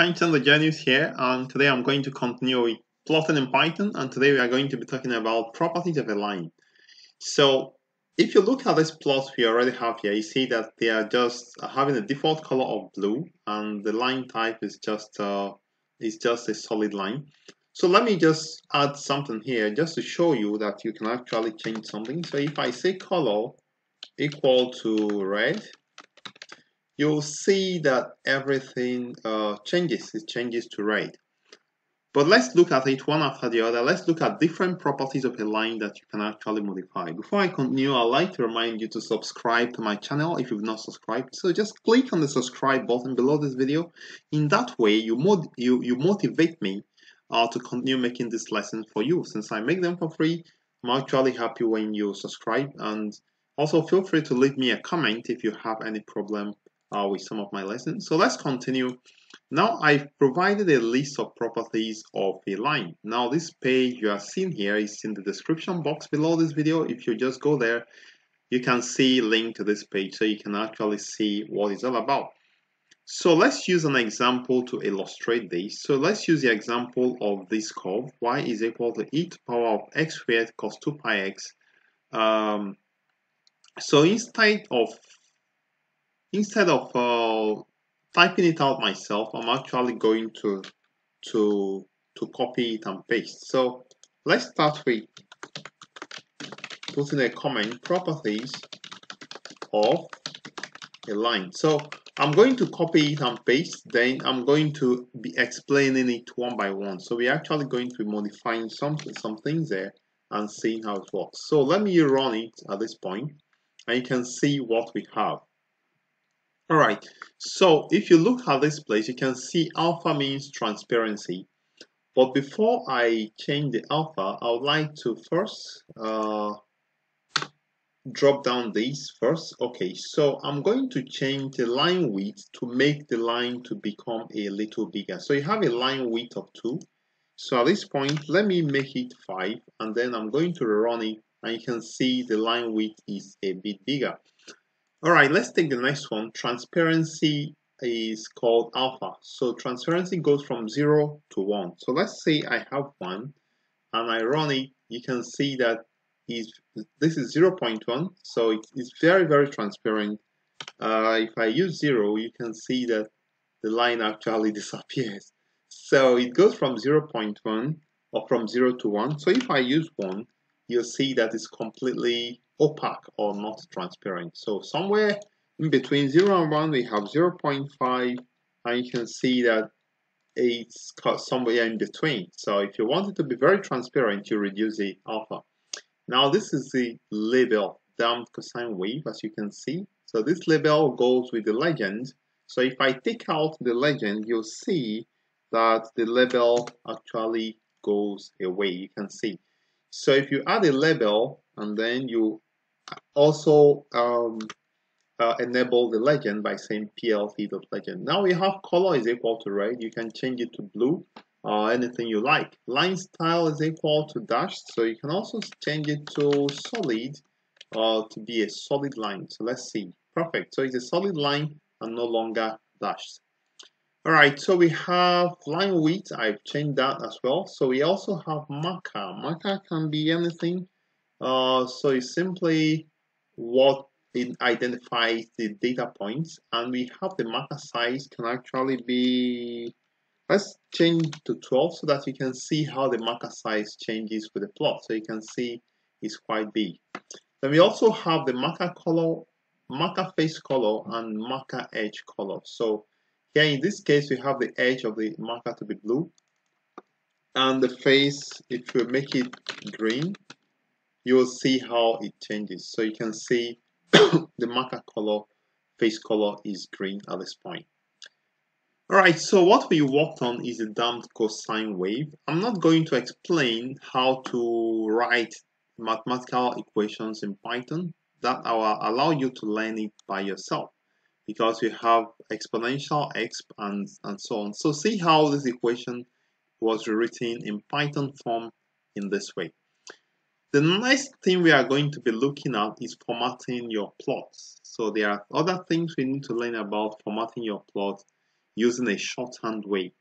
Hi, Chandler Janius here, and today I'm going to continue with plotting in Python, and today we are going to be talking about properties of a line. So, if you look at this plot we already have here, you see that they are just having a default color of blue, and the line type is just a solid line. So let me just add something here just to show you that you can actually change something. So if I say color equal to red, you'll see that everything changes. It changes to red. But let's look at it one after the other. Let's look at different properties of a line that you can actually modify. Before I continue, I'd like to remind you to subscribe to my channel if you've not subscribed. So just click on the subscribe button below this video. In that way, you motivate me to continue making this lesson for you. Since I make them for free, I'm actually happy when you subscribe. And also feel free to leave me a comment if you have any problem with some of my lessons. So let's continue. Now I've provided a list of properties of a line. Now this page you are seeing here is in the description box below this video. If you just go there, you can see a link to this page so you can actually see what it's all about. So let's use an example to illustrate this. So let's use the example of this curve, y is equal to e to the power of x squared cos 2 pi x. So instead of typing it out myself, I'm actually going to copy it and paste. So let's start with putting a comment, properties of a line. So I'm going to copy it and paste, then I'm going to be explaining it one by one. So we're actually going to be modifying some things there and seeing how it works. So let me run it at this point, and you can see what we have. All right, so if you look at this place, you can see alpha means transparency. But before I change the alpha, I would like to first drop down these first. Okay, so I'm going to change the line width to make the line to become a little bigger. So you have a line width of 2. So at this point, let me make it 5, and then I'm going to run it, and you can see the line width is a bit bigger. All right, let's take the next one. Transparency is called alpha. So transparency goes from 0 to 1. So let's say I have 1 and I run it. You can see that this is 0.1. So it's very, very transparent. If I use 0, you can see that the line actually disappears. So it goes from 0.1 or from 0 to 1. So if I use 1, you'll see that it's completely opaque or not transparent. So somewhere in between 0 and 1, we have 0.5, and you can see that it's somewhere in between. So if you want it to be very transparent, you reduce the alpha. Now this is the label, damped cosine wave, as you can see. So this label goes with the legend. So if I take out the legend, you'll see that the label actually goes away. You can see. So if you add a label and then you also enable the legend by saying plt.legend. Now we have color is equal to red. You can change it to blue or anything you like. Line style is equal to dashed. So you can also change it to solid or to be a solid line. So let's see. Perfect. So it's a solid line and no longer dashed. All right, so we have line width. I've changed that as well. So we also have marker. Marker can be anything. So it's simply what it identifies the data points, and we have the marker size can actually be, let's change to 12 so that you can see how the marker size changes with the plot. So you can see it's quite big. Then we also have the marker color, marker face color, and marker edge color. So here in this case, we have the edge of the marker to be blue, and the face, if you make it green, you will see how it changes. So you can see the marker color, face color is green at this point. All right, so what we worked on is the damped cosine wave. I'm not going to explain how to write mathematical equations in Python. That I will allow you to learn it by yourself, because we have exponential exp and so on. So see how this equation was written in Python form in this way. The next thing we are going to be looking at is formatting your plots. So there are other things we need to learn about formatting your plot. using a shorthand way.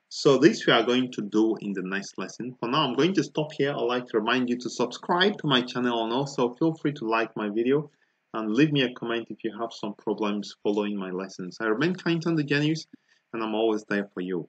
So this we are going to do in the next lesson. For now, I'm going to stop here. I'd like to remind you to subscribe to my channel, and also feel free to like my video and leave me a comment if you have some problems following my lessons. I remain Kind on the Genius, and I'm always there for you.